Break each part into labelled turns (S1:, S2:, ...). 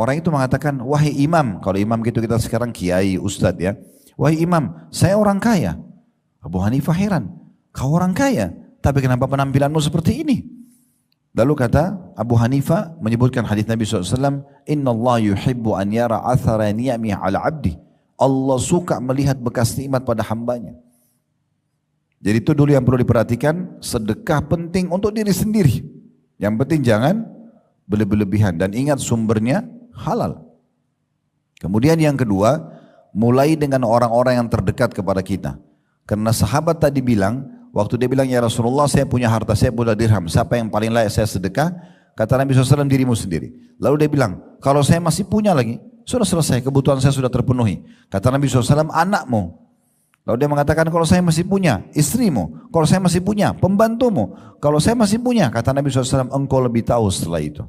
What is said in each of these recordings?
S1: Orang itu mengatakan, wahai imam, kalau imam gitu kita sekarang kiai, ustadz ya. Wahai imam, saya orang kaya. Abu Hanifah heran, kau orang kaya, tapi kenapa penampilanmu seperti ini? Lalu kata Abu Hanifah menyebutkan hadis Nabi SAW, Inna Allah yuhibbu an yara athara ni'amih ala abdi. Allah suka melihat bekas nikmat pada hambanya. Jadi itu dulu yang perlu diperhatikan, sedekah penting untuk diri sendiri. Yang penting jangan berlebihan dan ingat sumbernya halal. Kemudian yang kedua, mulai dengan orang-orang yang terdekat kepada kita. Karena sahabat tadi bilang, waktu dia bilang, ya Rasulullah saya punya harta, saya punya dirham, siapa yang paling layak saya sedekah? Kata Nabi SAW, dirimu sendiri. Lalu dia bilang, kalau saya masih punya lagi, sudah selesai, kebutuhan saya sudah terpenuhi. Kata Nabi SAW, anakmu. Lalu dia mengatakan, kalau saya masih punya, istrimu. Kalau saya masih punya, pembantumu. Kalau saya masih punya, kata Nabi SAW, engkau lebih tahu setelah itu.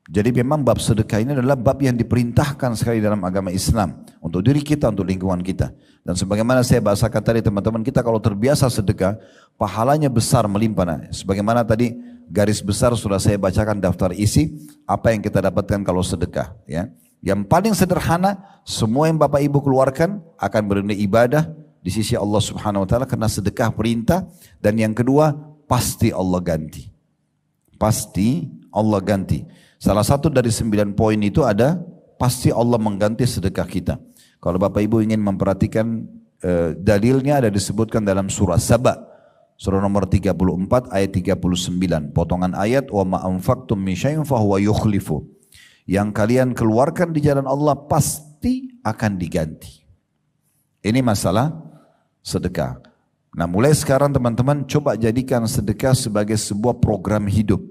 S1: Jadi memang bab sedekah ini adalah bab yang diperintahkan sekali dalam agama Islam. Untuk diri kita, untuk lingkungan kita. Dan sebagaimana saya bahasakan tadi teman-teman, kita kalau terbiasa sedekah, pahalanya besar melimpah. Nah, sebagaimana tadi garis besar sudah saya bacakan daftar isi, apa yang kita dapatkan kalau sedekah. Ya. Yang paling sederhana, semua yang Bapak Ibu keluarkan akan bernilai ibadah di sisi Allah Subhanahu Wa Taala karena sedekah perintah. Dan yang kedua, pasti Allah ganti. Pasti Allah ganti. Salah satu dari 9 poin itu ada pasti Allah mengganti sedekah kita. Kalau Bapak Ibu ingin memperhatikan dalilnya ada disebutkan dalam surah Saba. Surah nomor 34 ayat 39. Potongan ayat wa ma anfaqtum min syai'in fahuwa yukhlifu. Yang kalian keluarkan di jalan Allah pasti akan diganti. Ini masalah sedekah. Nah mulai sekarang teman-teman coba jadikan sedekah sebagai sebuah program hidup.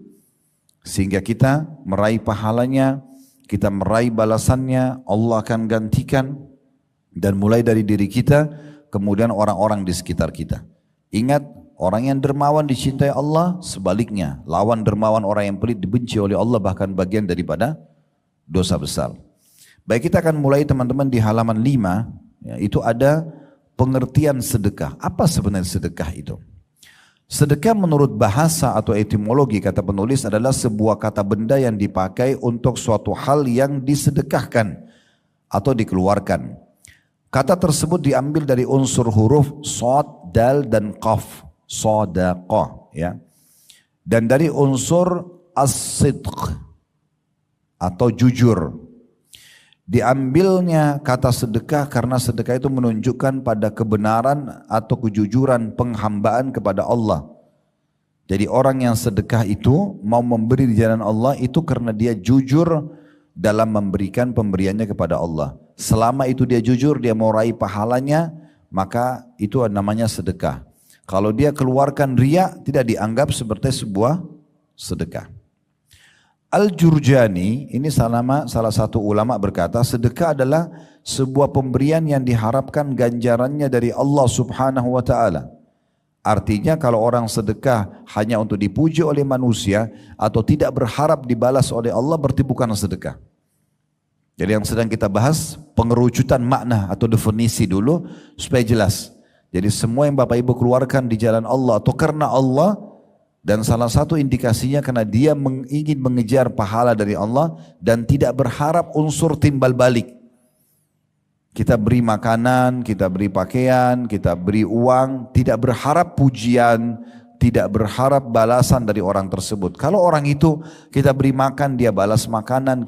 S1: Sehingga kita meraih pahalanya, kita meraih balasannya, Allah akan gantikan. Dan mulai dari diri kita, kemudian orang-orang di sekitar kita. Ingat, orang yang dermawan dicintai Allah, sebaliknya. Lawan dermawan orang yang pelit dibenci oleh Allah, bahkan bagian daripada dosa besar. Baik, kita akan mulai teman-teman di halaman 5. Ya, itu ada pengertian sedekah. Apa sebenarnya sedekah itu? Sedekah menurut bahasa atau etimologi kata penulis adalah sebuah kata benda yang dipakai untuk suatu hal yang disedekahkan atau dikeluarkan. Kata tersebut diambil dari unsur huruf shad, dal dan qaf, sadaqah ya. Dan dari unsur as-sidq atau jujur. Diambilnya kata sedekah karena sedekah itu menunjukkan pada kebenaran atau kejujuran penghambaan kepada Allah. Jadi orang yang sedekah itu mau memberi di jalan Allah itu karena dia jujur dalam memberikan pemberiannya kepada Allah. Selama itu dia jujur, dia mau raih pahalanya, maka itu namanya sedekah. Kalau dia keluarkan riya, tidak dianggap seperti sebuah sedekah. Al-Jurjani, ini salah satu ulama berkata, sedekah adalah sebuah pemberian yang diharapkan ganjarannya dari Allah Subhanahu wa Ta'ala. Artinya kalau orang sedekah hanya untuk dipuji oleh manusia atau tidak berharap dibalas oleh Allah, berarti bukan sedekah. Jadi yang sedang kita bahas pengerucutan makna atau definisi dulu supaya jelas. Jadi semua yang Bapak Ibu keluarkan di jalan Allah atau karena Allah, dan salah satu indikasinya karena dia ingin mengejar pahala dari Allah dan tidak berharap unsur timbal balik. Kita beri makanan, kita beri pakaian, kita beri uang, tidak berharap pujian, tidak berharap balasan dari orang tersebut. Kalau orang itu kita beri makan, dia balas makanan,